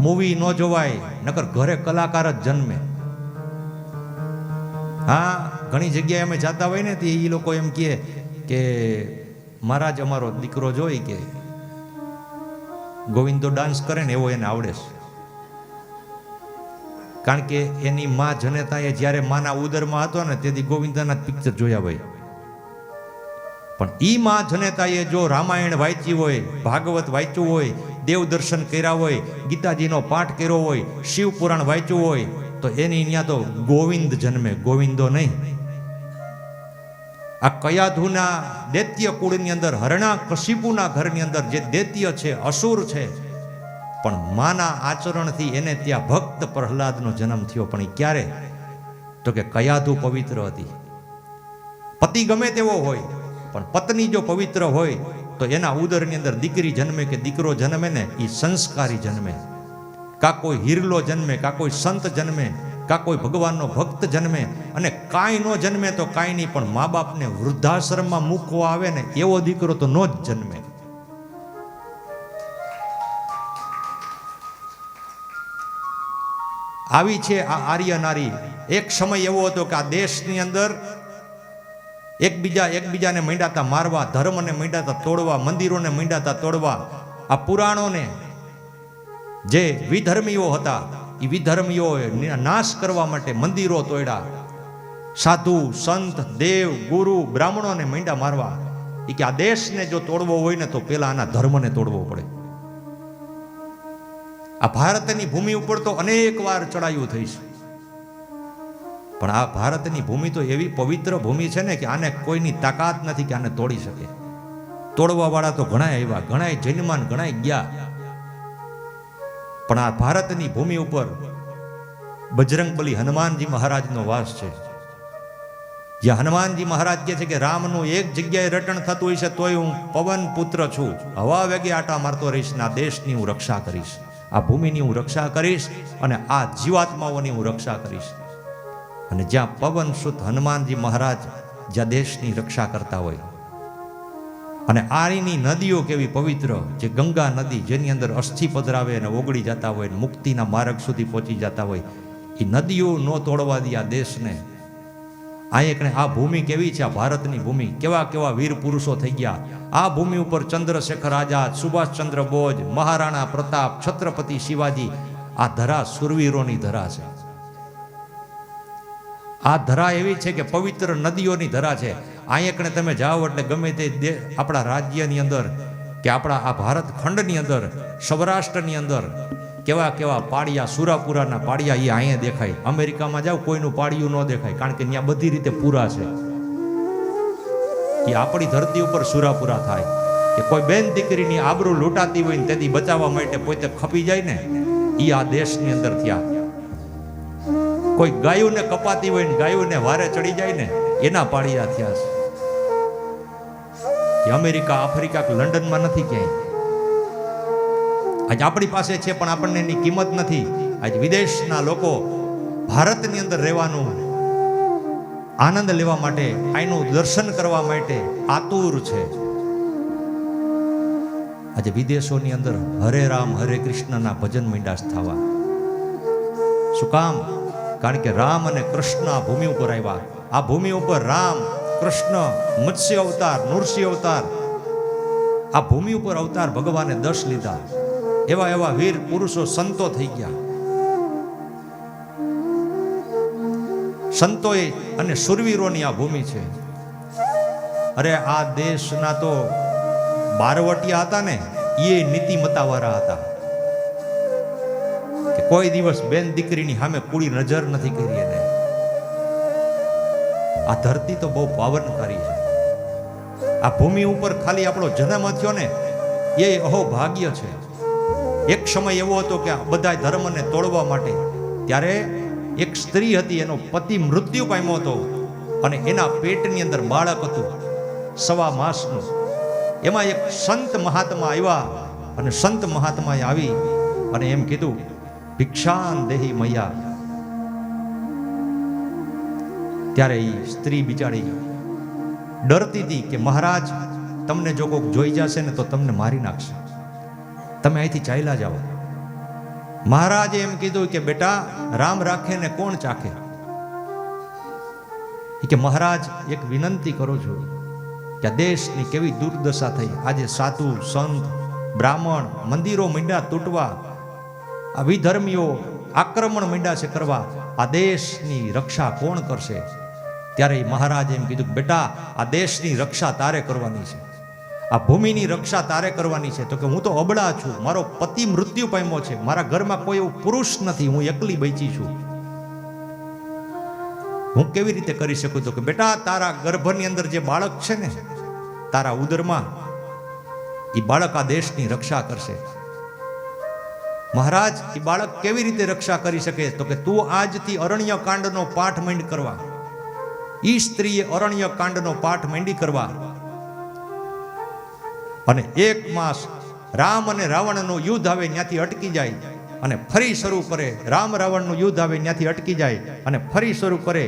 મૂવી ન જોવાય, નકર ઘરે કલાકાર જ જન્મે. હા, ઘણી જગ્યાએ અમે જાતા હોય ને તે એ લોકો એમ કહે કે મહારાજ અમારો દીકરો જોઈ કે ગોવિંદો ડાન્સ કરે ને એવો એને આવડે છે. કારણ કે એની માં જનેતાએ જ્યારે માના ઉદરમાં હતો ને તેથી ગોવિંદાના પિક્ચર જોયા હોય. પણ ઈ માં જનેતાએ જો રામાયણ વાંચી હોય, ભાગવત વાંચ્યું હોય, દેવ દર્શન કર્યા હોય, ગીતાજીનો પાઠ કર્યો હોય, શિવ પુરાણ વાંચ્યું હોય, તો એની ત્યાં તો ગોવિંદ જન્મે, ગોવિંદો નહીં. આ કયાધુના દૈત્ય કુળની અંદર, હરણા કશિપુના ઘરની અંદર જે દૈત્ય છે, અસુર છે, પણ માના આચરણથી એને ત્યાં ભક્ત પ્રહલાદનો જન્મ થયો. પણ એ ક્યારે? તો કે કયાધુ પવિત્ર હતી. પતિ ગમે તેવો હોય, પણ પત્ની જો પવિત્ર હોય તો એના ઉદરની અંદર દીકરી જન્મે કે દીકરો જન્મે ને એ સંસ્કારી જન્મે. કા કોઈ હિરલો જન્મે, કા કોઈ સંત જન્મે, કા કોઈ ભગવાનનો ભક્ત જન્મે. અને કાંઈ ન જન્મે તો કાંઈ નહીં, પણ મા બાપને વૃદ્ધાશ્રમમાં મૂકવા આવે ને એવો દીકરો તો ન જ જન્મે. આવી છે આ આર્ય નારી. એક સમય એવો હતો કે આ દેશની અંદર એકબીજાને માંડ્યા મારવા, ધર્મને માંડ્યા તોડવા, મંદિરોને માંડ્યા તોડવા. આ પુરાણોને જે વિધર્મીઓ હતા એ વિધર્મીઓએ નાશ કરવા માટે મંદિરો તોડ્યા. સાધુ સંત દેવ ગુરુ બ્રાહ્મણોને માંડ્યા મારવા. એ કે આ દેશને જો તોડવો હોય ને તો પેલા આના ધર્મને તોડવો પડે. આ ભારતની ભૂમિ ઉપર તો અનેક વાર ચડાયું થઈ છે, પણ આ ભારતની ભૂમિ તો એવી પવિત્ર ભૂમિ છે ને કે આને કોઈની તાકાત નથી કે આને તોડી શકે. તોડવા વાળા તો ઘણા આવ્યા, ઘણા જન્માન, ઘણા ગયા, પણ આ ભારતની ભૂમિ ઉપર બજરંગબલી હનુમાનજી મહારાજનો વાસ છે. જ્યાં હનુમાનજી મહારાજ કહે છે કે રામનું એક જગ્યાએ રટણ થતું હોય છે તોય હું પવન પુત્ર છું, હવા વેગે આટા મારતો રહીશ ને આ દેશની હું રક્ષા કરીશ, આ ભૂમિની હું રક્ષા કરીશ અને આ જીવાત્માઓની હું રક્ષા કરીશ. અને જ્યાં પવન સુત હનુમાનજી મહારાજ જ્યાં દેશની રક્ષા કરતા હોય, અને આણીની નદીઓ કેવી પવિત્ર, જે ગંગા નદી જેની અંદર અસ્થિ પધરાવે અને ઓગળી જતા હોય, મુક્તિના માર્ગ સુધી પહોંચી જતા હોય, એ નદીઓ ન તોડવા દે આ દેશને. આ ભૂમિ કેવી છે, આ ભારતની ભૂમિ, કેવા કેવા વીર પુરુષો થઈ ગયા. આ ભૂમિ ઉપર ચંદ્રશેખર આઝાદ, સુભાષચંદ્ર બોઝ, મહારાણા પ્રતાપ, છત્રપતિ શિવાજી. આ ધરા સુરવીરોની ધરા છે. આ ધરા એવી છે કે પવિત્ર નદીઓની ધરા છે. અહીંયા તમે જાઓ એટલે ગમે તે આપણા રાજ્યની અંદર કે આપણા આ ભારત ખંડની અંદર, સૌરાષ્ટ્રની અંદર કેવા કેવા પાડિયા, સુરાપુરાના પાડિયા એ અહીંયા દેખાય. અમેરિકામાં જાઓ કોઈનું પાડિયું ન દેખાય, કારણ કે ત્યાં બધી રીતે પૂરા છે. એ આપણી ધરતી ઉપર સુરાપુરા થાય કે કોઈ બેન દીકરીની આબરૂ લૂંટાતી હોય ને તેથી બચાવવા માટે પોતે ખપી જાય ને, એ આ દેશની અંદર થયા. કોઈ ગાયોને કપાતી હોય ને ગાયોને વારે ચડી જાય ને, એના પાડિયા થયા છે. અમેરિકા, આફ્રિકા કે લંડનમાં નથી ક્યાંય. આજ આપણી પાસે છે પણ આપણને એની કિંમત નથી. આજ વિદેશના લોકો ભારતની અંદર રહેવાનું, આનંદ લેવા માટે, આનું દર્શન કરવા માટે આતુર છે. આજે વિદેશોની અંદર હરે રામ હરે કૃષ્ણના ભજન માંડ્યા થવા. શું કામ? કારણ કે રામ અને કૃષ્ણ આ ભૂમિ ઉપર આવ્યા. આ ભૂમિ ઉપર રામ, કૃષ્ણ, મત્સ્ય અવતાર, નૃસિંહ અવતાર, આ ભૂમિ ઉપર અવતાર ભગવાને 10 લીધા. એવા એવા વીર પુરુષો સંતો થઈ ગયા. સંતોએ અને સુરવીરોની આ ભૂમિ છે. અરે આ દેશના તો બારવટિયા હતા ને, એ નીતિમત્તાવાળા હતા કે કોઈ દિવસ બેન દીકરીની સામે કુડી નજર નથી કરી એને. આ ધરતી તો બહુ પાવનકારી છે. આ ભૂમિ ઉપર ખાલી આપણો જન્મ થયો ને એ અહોભાગ્ય છે. એક સમય એવો હતો કે બધા ધર્મને તોડવા માટે, ત્યારે એક સ્ત્રી હતી, એનો પતિ મૃત્યુ પામ્યો હતો અને એના પેટની અંદર બાળક હતું 1.25 માસનું. એમાં એક સંત મહાત્મા આવ્યા અને સંત મહાત્માએ આવી અને એમ કીધું, ભિક્ષાન દેહી મૈયા. ત્યારે એ સ્ત્રી બિચારી ડરતી હતી કે મહારાજ તમને જો કોઈક જોઈ જશે ને તો તમને મારી નાખશે, તમે અહીંથી ચાલ્યા જાઓ. મહારાજે એમ કીધું કે બેટા, રામ રાખે ને કોણ ચાખે. કે મહારાજ એક વિનંતી કરું છું કે આ દેશની કેવી દુર્દશા થઈ. આજે સાધુ સંત બ્રાહ્મણ મંદિરો માંડ્યા તૂટવા, આ વિધર્મીઓ આક્રમણ માંડ્યા છે કરવા. આ દેશની રક્ષા કોણ કરશે? ત્યારે મહારાજે એમ કીધું, બેટા આ દેશની રક્ષા તારે કરવાની છે, આ ભૂમિની રક્ષા તારે કરવાની છે. તો કે હું તો અબળા છું, મારો પતિ મૃત્યુ પામ્યો છે, મારા ઘરમાં કોઈ એવું પુરુષ નથી, હું એકલી બચી છું, હું કેવી રીતે કરી શકું? તો કે બેટા તારા ગર્ભની અંદર જે બાળક છે ને, તારા ઉદરમાં, એ બાળક આ દેશની રક્ષા કરશે. મહારાજ એ બાળક કેવી રીતે રક્ષા કરી શકે? તો કે તું આજથી અરણ્ય કાંડનો પાઠ માંડ કરવા. ઈ સ્ત્રીએ અરણ્ય કાંડનો પાઠ માંડી કરવા અને 1 માસ રામ અને રાવણનું યુદ્ધ આવે ત્યાંથી અટકી જાય અને ફરી શરૂ કરે. રામ રાવણનું યુદ્ધ આવે ત્યાંથી અટકી જાય અને ફરી શરૂ કરે.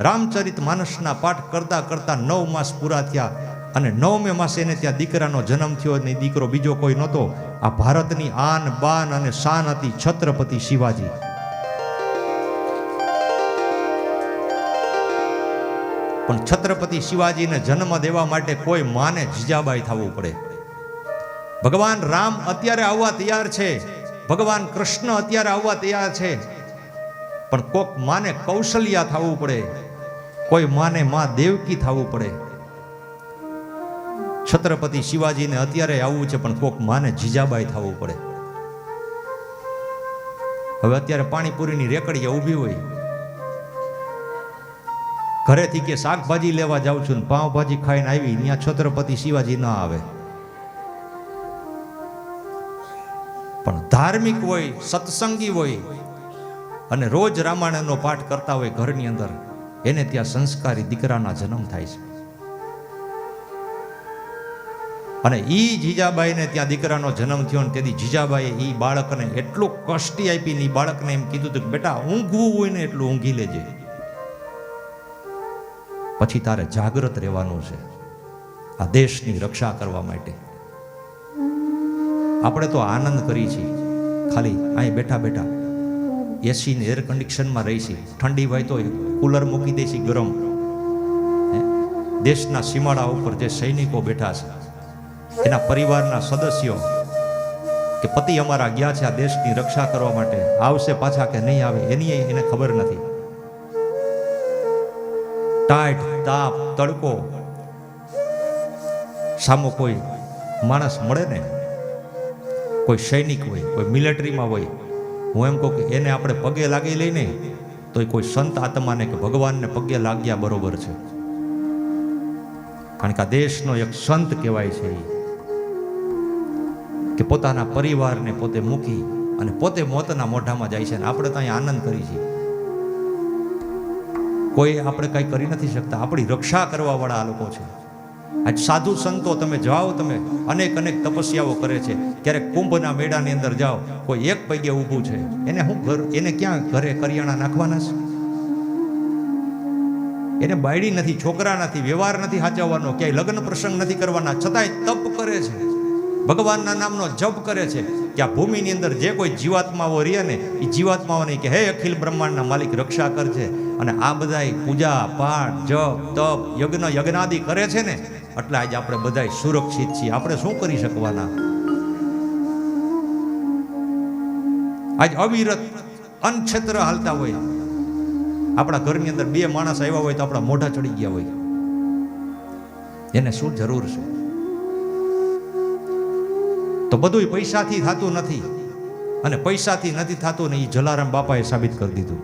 રામચરિત માનસના પાઠ કરતા કરતા 9 માસ પૂરા થયા અને 9મે માસે એને ત્યાં દીકરાનો જન્મ થયો અને દીકરો બીજો કોઈ નહોતો. આ ભારતની આન બાન અને શાન હતી છત્રપતિ શિવાજી. પણ છત્રપતિ શિવાજીને જન્મ દેવા માટે કોઈ માને જીજાબાઈ થવું પડે. ભગવાન રામ અત્યારે આવવા તૈયાર છે, ભગવાન કૃષ્ણ અત્યારે આવવા તૈયાર છે, પણ કોક માને કૌશલ્યા થવું પડે, કોઈ માને માં દેવકી થવું પડે. છત્રપતિ શિવાજીને અત્યારે આવવું છે, પણ કોક માને જીજાબાઈ થવું પડે. હવે અત્યારે પાણીપુરીની રેકડીએ ઊભી હોય, ઘરેથી કે શાકભાજી લેવા જાઉં છું, પાવભાજી ખાઈને આવી, ત્યાં છત્રપતિ શિવાજી ના આવે. પણ ધાર્મિક હોય, સત્સંગી હોય અને રોજ રામાયણનો પાઠ કરતા હોય ઘરની અંદર, એને ત્યાં સંસ્કારી દીકરાના જન્મ થાય છે. અને ઈ જીજાબાઈને ત્યાં દીકરાનો જન્મ થયો ને તેથી જીજાબાઈએ ઈ બાળકને એટલું કષ્ટી આપીને ઈ બાળકને એમ કીધું હતું કે બેટા ઊંઘવું હોય ને એટલું ઊંઘી લેજે, પછી તારે જાગૃત રહેવાનું છે આ દેશની રક્ષા કરવા માટે. આપણે તો આનંદ કરી છીએ, ખાલી અહીં બેઠા બેઠા એસી ને એર કન્ડિશનમાં રહી છીએ, ઠંડી હોય તો કુલર મૂકી દેશી ગરમ. દેશના સીમાડા ઉપર જે સૈનિકો બેઠા છે, એના પરિવારના સદસ્યો કે પતિ અમારા ગયા છે આ દેશની રક્ષા કરવા માટે, આવશે પાછા કે નહીં આવે એની એને ખબર નથી. ટાઈટ તાપ તડકો સામો કોઈ માણસ મળે ને, કોઈ સૈનિક હોય, કોઈ મિલિટરીમાં હોય, હું એમ કહું કે એને આપણે પગે લાગી લઈને તો કોઈ સંત આત્માને કે ભગવાનને પગે લાગ્યા બરોબર છે. કારણ કે આ દેશનો એક સંત કહેવાય છે કે પોતાના પરિવારને પોતે મૂકી અને પોતે મોતના મોઢામાં જાય છે. અને આપણે તો અહીંયા આનંદ કરી છીએ. કોઈ આપણે કંઈ કરી નથી શકતા, આપણી રક્ષા કરવા વાળા આ લોકો છે. આજ સાધુ સંતો તમે જાઓ, તમે અનેક તપસ્યાઓ કરે છે. ક્યારેક કુંભના મેળાની અંદર જાઓ, કોઈ એક પગે ઊભું છે, એને શું ઘર, એને ક્યાં ઘરે કરિયાણા નાખવાના છે? એને બાયડી નથી, છોકરા નથી, વ્યવહાર નથી સાચવવાનો, ક્યાંય લગ્ન પ્રસંગ નથી કરવાના, છતાંય તપ કરે છે, ભગવાનના નામનો જપ કરે છે. કે આ ભૂમિની અંદર જે કોઈ જીવાત્માઓ રહે ને એ જીવાત્માઓને કે હે અખિલ બ્રહ્માંડના માલિક રક્ષા કરજે. અને આ બધાય પૂજા પાઠ જપ તપ યજ્ઞાદિ કરે છે ને, એટલે આજે આપણે બધાય સુરક્ષિત છીએ. આપણે શું કરી શકવાના? આજ અવિરત અનક્ષેત્ર હાલતા હોય. આપણા ઘરની અંદર બે માણસ આવ્યા હોય તો આપણા મોઢા ચડી ગયા હોય. એને શું જરૂર છે? તો બધું પૈસાથી થતું નથી, અને પૈસાથી નથી થતું ને એ જલારામ બાપાએ સાબિત કરી દીધું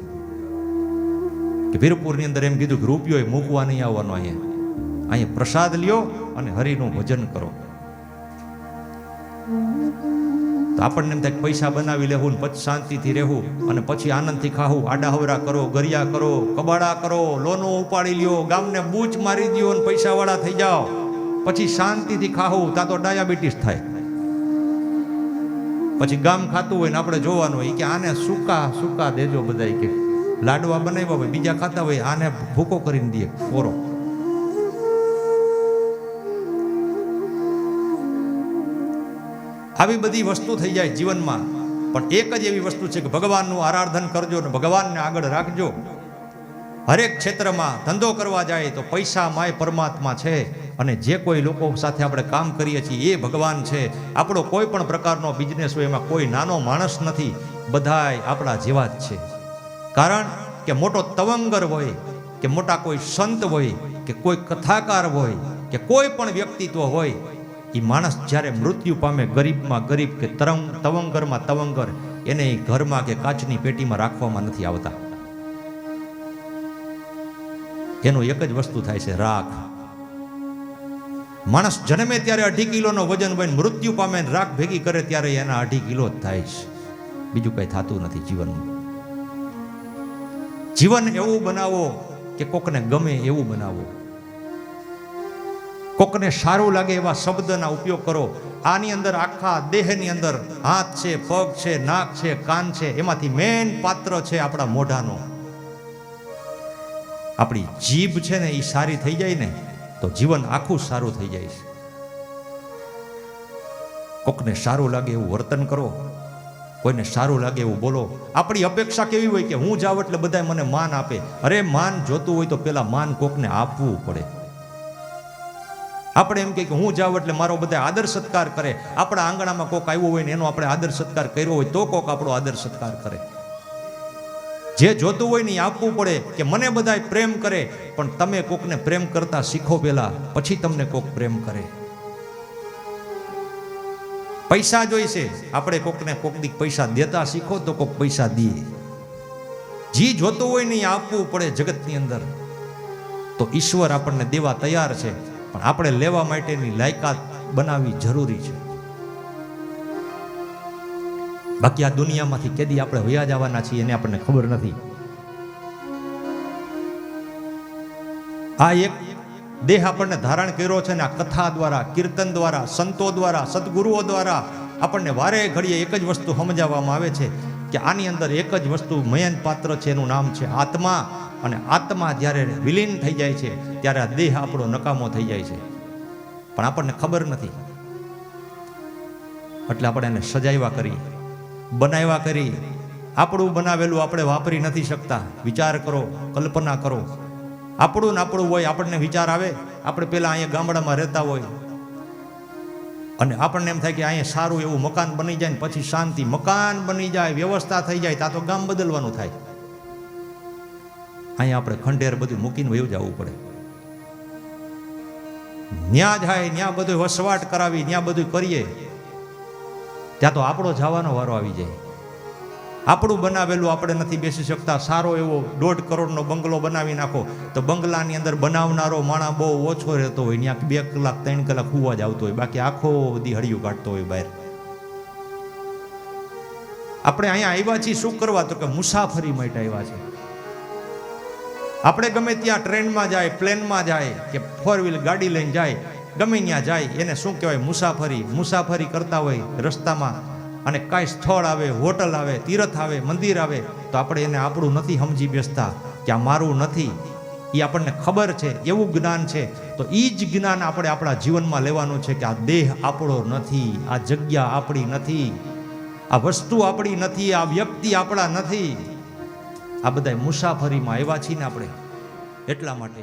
કે વીરપુરની અંદર એમ કીધું કે રૂપિયો મૂકવા નહીં આવવાનો, અહીંયા પ્રસાદ લ્યો અને હરિનું ભજન કરો. તો આપણને એમ થાય પૈસા બનાવી લેવું, પછી શાંતિથી રહેવું, અને પછી આનંદથી ખાવું, આડાહવરા કરો, ગરિયા કરો, કબાડા કરો, લોનો ઉપાડી લ્યો, ગામને બૂચ મારી દો અને પૈસાવાળા થઈ જાઓ, પછી શાંતિથી ખાવું. ત્યાં તો ડાયાબિટીસ થાય. પછી ગામ ખાતું હોય ને આપણે જોવાનું હોય કે આને સૂકા દેજો, બધા કે લાડવા બનાવ્યા હોય બીજા ખાતા હોય, આને ભૂકો કરીને દે કોરો. આવી બધી વસ્તુ થઈ જાય જીવનમાં. પણ એક જ એવી વસ્તુ છે કે ભગવાનનું આરાધન કરજો ને ભગવાનને આગળ રાખજો. હરેક ક્ષેત્રમાં ધંધો કરવા જાય તો પૈસા માય પરમાત્મા છે, અને જે કોઈ લોકો સાથે આપણે કામ કરીએ છીએ એ ભગવાન છે. આપણો કોઈ પણ પ્રકારનો બિઝનેસ હોય એમાં કોઈ નાનો માણસ નથી, બધાય આપણા જેવા જ છે. કારણ કે મોટો તવંગર હોય કે મોટા કોઈ સંત હોય કે કોઈ કથાકાર હોય કે કોઈ પણ વ્યક્તિત્વ હોય, એ માણસ જ્યારે મૃત્યુ પામે ગરીબમાં ગરીબ કે તવંગરમાં તવંગર, એને ઘરમાં કે કાચની પેટીમાં રાખવામાં નથી આવતા. એનું એક જ વસ્તુ થાય છે, રાખ. માણસ જન્મે ત્યારે 2.5 કિલોનો વજન હોય, મૃત્યુ પામે રાખ ભેગી કરે ત્યારે એના 2.5 કિલો જ થાય છે. બીજું કઈ થતું નથી જીવનમાં. જીવન એવું બનાવો કે કોકને ગમે એવું બનાવો, કોકને સારું લાગે એવા શબ્દના ઉપયોગ કરો. આની અંદર આખા દેહની અંદર હાથ છે, પગ છે, નાક છે, કાન છે, એમાંથી મેન પાત્ર છે આપણા મોઢાનો. આપણી જીભ છે ને એ સારી થઈ જાય ને તો જીવન આખું સારું થઈ જાય છે. કોકને સારું લાગે એવું વર્તન કરો, કોઈને સારું લાગે એવું બોલો. આપણી અપેક્ષા કેવી હોય કે હું જાઉં એટલે બધા મને માન આપે. અરે માન જોતું હોય તો પેલા માન કોકને આપવું પડે. આપણે એમ કે હું જાઉં એટલે મારો બધા આદર સત્કાર કરે. આપણા આંગણામાં કોક આવ્યો હોય ને એનો આપણે આદર સત્કાર કર્યો હોય તો કોક આપણો આદર સત્કાર કરે. જે જોતું હોય ને એ આપવું પડે કે મને બધા પ્રેમ કરે, પણ તમે કોકને પ્રેમ કરતા શીખો પેલા, પછી તમને કોક પ્રેમ કરે. પૈસા જોઈશે, આપણે કોકને કોક દી પૈસા દેતા શીખો તો કોક પૈસા દે. જે જોતું હોય ને એ આપવું પડે જગતની અંદર. તો ઈશ્વર આપણને દેવા તૈયાર છે, પણ આપણે લેવા માટેની લાયકાત બનાવવી જરૂરી છે. બાકી આ દુનિયામાંથી કેદી આપણે વયા જવાના છીએ એને આપણને ખબર નથી. આ એક દેહ આપણને ધારણ કર્યો છે ને આ કથા દ્વારા, કીર્તન દ્વારા, સંતો દ્વારા, સદગુરુઓ દ્વારા આપણને વારે ઘડીએ એક જ વસ્તુ સમજાવવામાં આવે છે કે આની અંદર એક જ વસ્તુ મયન પાત્ર છે, એનું નામ છે આત્મા. અને આત્મા જ્યારે વિલીન થઈ જાય છે ત્યારે આ દેહ આપણો નકામો થઈ જાય છે, પણ આપણને ખબર નથી. એટલે આપણે એને સજાવ્યા કરી, બનાવ્યા કરી. આપણું બનાવેલું આપણે વાપરી નથી શકતા. વિચાર કરો, કલ્પના કરો. આપણું ને આપણું હોય, આપણને વિચાર આવે. આપણે પેલા અહીંયા ગામડામાં રહેતા હોય અને આપણને એમ થાય કે અહીંયા સારું એવું મકાન બની જાય ને પછી શાંતિ. મકાન બની જાય, વ્યવસ્થા થઈ જાય, ત્યાં તો ગામ બદલવાનું થાય. અહીંયા આપણે ખંડેર બધું મૂકીને વયું જવું પડે. ન્યા જાય, ન્યા બધું વસવાટ કરાવી, ન્યા બધું કરીએ, ત્યાં તો આપણો જવાનો વારો આવી જાય. આપણું બનાવેલું આપણે નથી બેસી શકતા. સારો એવો 1.5 કરોડનો બંગલો બનાવી નાખો તો બંગલાની અંદર બનાવનારો માણા બહુ ઓછો રહેતો હોય, ત્યાં 2 કલાક 3 કલાક હુવા જ આવતો હોય, બાકી આખો બધી હળિયું કાઢતો હોય બહાર. આપણે અહીંયા આવ્યા છીએ શું કરવા? તો કે મુસાફરી માટે આવ્યા છે. આપણે ગમે ત્યાં ટ્રેનમાં જાય, પ્લેનમાં જાય કે 4 વ્હીલ ગાડી લઈને જાય, ગમે ત્યાં જાય, એને શું કહેવાય? મુસાફરી. મુસાફરી કરતા હોય રસ્તામાં અને કાંઈ સ્થળ આવે, હોટલ આવે, તીર્થ આવે, મંદિર આવે તો આપણે એને આપણું નથી સમજી બેસતા કે આ મારું નથી. એ આપણને ખબર છે, એવું જ્ઞાન છે. તો એ જ જ્ઞાન આપણે આપણા જીવનમાં લેવાનું છે કે આ દેહ આપણો નથી, આ જગ્યા આપણી નથી, આ વસ્તુ આપણી નથી, આ વ્યક્તિ આપણા નથી. આ બધા મુસાફરીમાં આવ્યા છીએ ને આપણે, એટલા માટે